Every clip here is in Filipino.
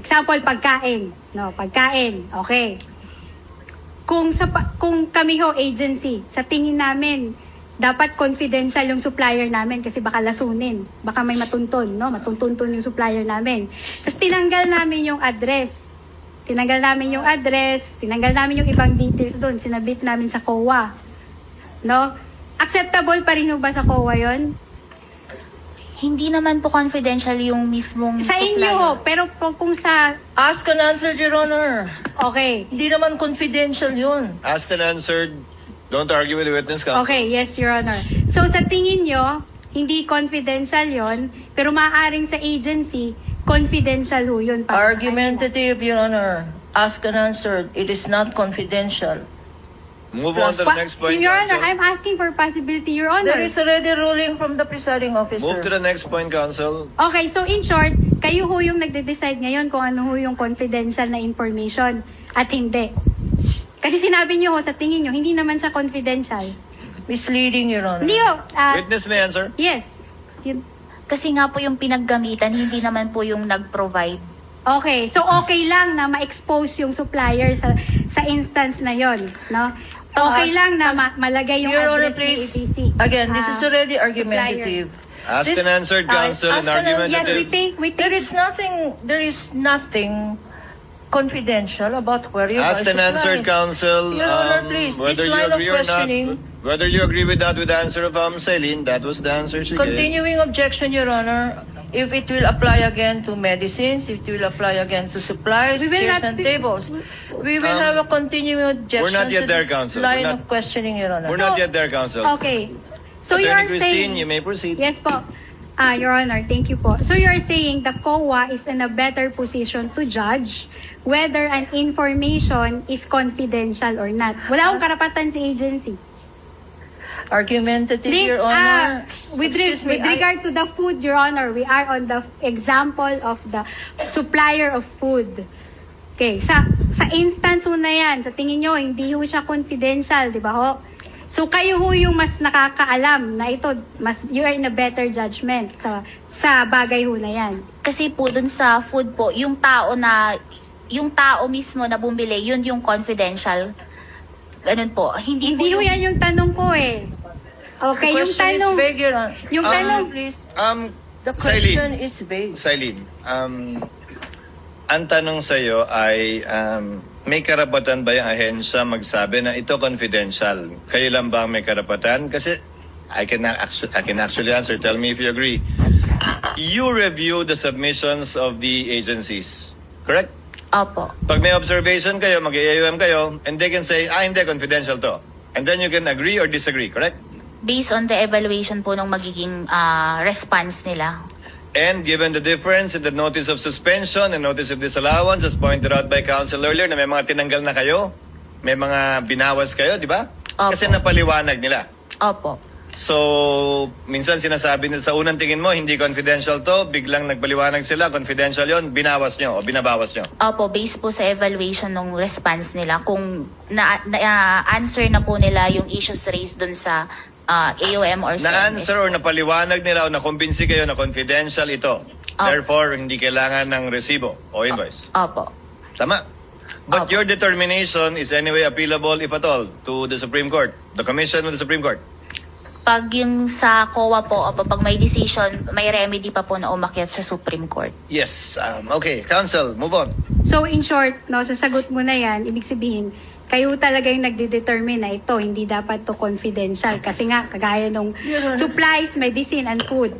example, pagkain. No, pagkain. Okay. Kung kami ho agency, sa tingin namin, dapat confidential yung supplier namin kasi baka lasunin. Baka may matuntun, no? Matuntuntun yung supplier namin. Tapos tinanggal namin yung address. Tinanggal namin yung ibang details doon. Sinabit namin sa COA. No? Acceptable pa rin ba sa COA yon? Hindi naman po confidential yung mismong Sa inyo ho, pero kung sa... Ask and answer, Your Honor. Okay. Hindi naman confidential yun. Asked and answered. Don't argue with the witness, counsel. Okay, yes, Your Honor. So sa tingin nyo, hindi confidential yon, pero maaaring sa agency, confidential ho yun. para sa Argumentative, Your Honor. Ask and answer. It is not confidential. Move on to the kanila. next point, Your Honor, counsel. I'm asking for possibility, Your Honor. There is already ruling from the presiding officer. Move to the next point, counsel. Okay, so in short, kayo ho yung nagde-decide ngayon kung ano ho yung confidential na information at hindi. Kasi sinabi nyo ho, sa tingin nyo, hindi naman siya confidential. Misleading, Your Honor. Hindi ho. Witness may answer. Yes. Yun. Kasi nga po yung pinaggamitan, hindi naman po yung nag-provide. Okay, so okay lang na ma-expose yung supplier sa instance na yon, no? Okay lang na malagay yung Your Honor, address ni please. ATC. Again, this is already argumentative. Asked and answered, counsel, and asked and answered. Yes, argumentative. we There take is nothing confidential about where you Asked buy and answered, supplies. counsel, Your Honor, please, whether this you line of agree or not, questioning, whether you agree with that with the answer of Celine, that was the answer she gave. continuing objection, Your Honor, if it will apply again to medicines, if it will apply again to supplies, We will chairs not and be- tables, we will have a continuing objection we're not yet to there, this counsel. line We're not- of questioning, Your Honor. We're not yet there, counsel. Okay. So you Attorney are Christine, saying... you may proceed. Yes po. Your Honor, thank you po. So you are saying the COA is in a better position to judge whether an information is confidential or not. Wala akong karapatan sa agency. Argumentative, Your Honor. With Excuse me, regard to the food, Your Honor, we are on the example of the supplier of food. Okay, sa instance ho na yan, sa tingin nyo, hindi ho siya confidential, di ba ho? So kayo ho yung mas nakakaalam na ito, you are in a better judgment sa bagay ho na yan. Kasi po dun sa food po, yung tao mismo na bumili, yun yung confidential. Ganun po. Hindi Hindi po ho yan yung tanong ko eh. Okay, the yung question tanong, is vague, Your Honor. yung tanong, Please. The Celine. question is vague. Celine, ang tanong sa iyo ay may karapatan ba yung ahensya magsabi na ito confidential? Kayo lang ba ang may karapatan? Kasi I can actually answer. Tell me if you agree. You review the submissions of the agencies, correct? Opo. Pag may observation kayo, mag-AUM kayo, and they can say, hindi, confidential to. And then you can agree or disagree, correct? Based on the evaluation po ng magiging response nila. And given the difference in the notice of suspension and notice of disallowance, as pointed out by counsel earlier, na may mga tinanggal na kayo, may mga binawas kayo, di ba? Opo. Kasi napaliwanag nila. Opo. So, minsan sinasabi nila sa unang tingin mo, hindi confidential to, biglang nagpaliwanag sila, confidential yon, binawas nyo o binabawas nyo. Opo, based po sa evaluation ng response nila, kung na-answer na po nila yung issues raised dun sa AOM or Na-answer or napaliwanag nila o nakumbinsi kayo na confidential ito. Therefore, hindi kailangan ng resibo o invoice. Opo. Tama. But Opo. your determination is anyway appealable, if at all, to the Supreme Court, the Commission of the Supreme Court. Pag yung sa COA po, opo, pag may decision, may remedy pa po na umakyat sa Supreme Court. Yes. Okay. Counsel, move on. so in short, no, sa sagot mo na yan, ibig sabihin, kayo talaga yung nagde-determine na ito, hindi dapat to confidential. Kasi nga, kagaya nung supplies, medicine, and food.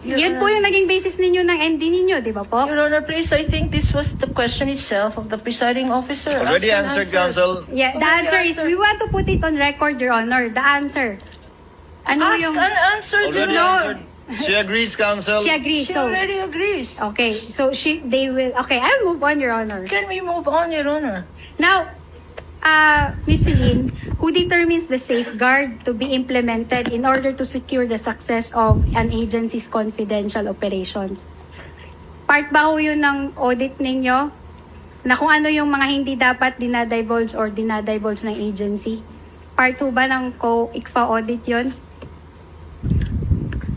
Yun po yung naging basis ninyo ng ND ninyo, di ba po? Your Honor, please, I think this was the question itself of the presiding officer. Already Ask and answered, answer. Counsel. Yeah, the Already answer is, answered. we want to put it on record, Your Honor. The answer. Ano Ask yung... and answer, Your Already Honor. answered. She agrees, Counsel. She agrees. She So, already agrees. okay. So, they will... Okay, I'll move on, Your Honor. Can we move on, Your Honor? Now, Ms. Celine, who determines the safeguard to be implemented in order to secure the success of an agency's confidential operations? Part ba ho yun ng audit ninyo? Na kung ano yung mga hindi dapat dinadivulge or dinadivulge ng agency? Part 2 ba ng ICFA audit yun?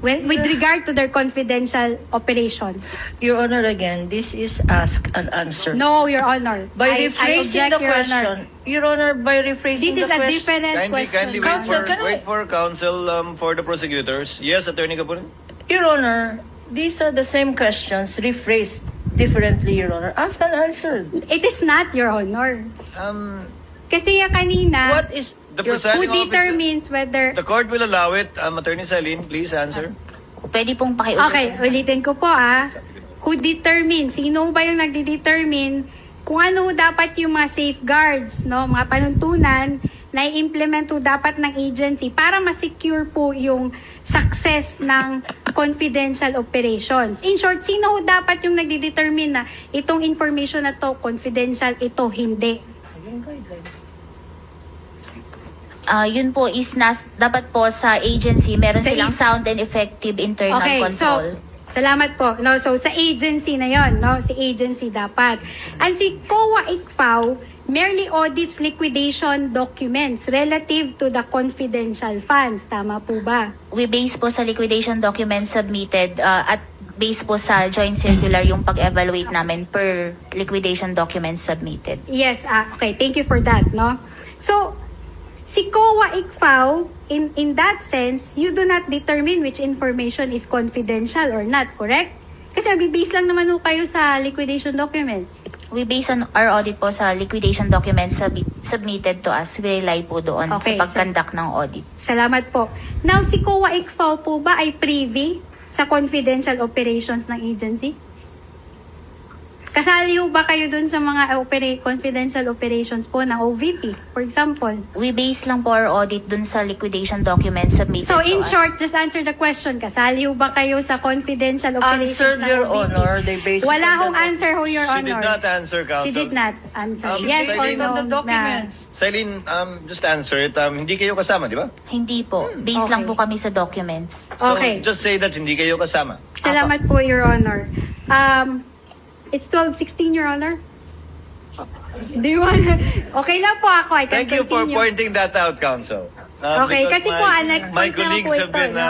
with regard to their confidential operations. Your Honor, again, this is ask and answer. No, Your Honor. By I rephrasing object, the Your Honor. question, Your Honor, by rephrasing This is the a question. different Kindly question. wait Counsel, for, can I- wait for counsel for the prosecutors. Yes, Attorney Kapunan? Your Honor, these are the same questions rephrased differently, Your Honor. Ask and answer. It is not, Your Honor. Kasi yung kanina, What is The your- presiding who officer- determines whether... The court will allow it. Attorney Saline, please answer. Pwede pong pakiulit. Okay, ulitin ko po Who determines? Sino ba yung nagde-determine kung ano dapat yung mga safeguards, no? Mga panuntunan na i-implement po dapat ng agency para ma-secure po yung success ng confidential operations. In short, sino dapat yung nagde-determine na itong information na to confidential, ito hindi? Yun po is dapat po sa agency, meron Sa silang sound and effective internal control. So, salamat po. No, so, sa agency na yon, no? Si agency dapat. And si COA ICFAO merely audits liquidation documents relative to the confidential funds. Tama po ba? We base po sa liquidation documents submitted at base po sa joint circular yung pag-evaluate namin per liquidation documents submitted. Yes, okay. Thank you for that, no? So, si COA ICFAO, in that sense, you do not determine which information is confidential or not, correct? Kasi base lang naman po kayo sa liquidation documents. We base on our audit po sa liquidation documents submitted to us. We rely po doon Okay, sa pag-conduct ng audit. Salamat po. Now, si COA ICFAO po ba ay privy sa confidential operations ng agency? Kasali ho ba kayo dun sa mga confidential operations po ng OVP, for example? We base lang po our audit dun sa liquidation documents submitted So, to in us. short, just answer the question. Kasali ho ba kayo sa confidential operations Answered, ng Your OVP? Honor. They base it Wala on hong the- answer ho, Your She Honor. did not answer, counsel. She did not answer. She Yes based or it no? on the documents. Saline, just answer it. Hindi kayo kasama, di ba? Hindi po. Base Okay. lang po kami sa documents. So, Okay. just say that hindi kayo kasama. Salamat po, Your Honor. It's 12:16, Your Honor. Do you want Okay lang po ako. I can Thank you for continue. pointing that out, counsel. Okay, Because kasi po, next my point na lang colleagues po have ito, been no?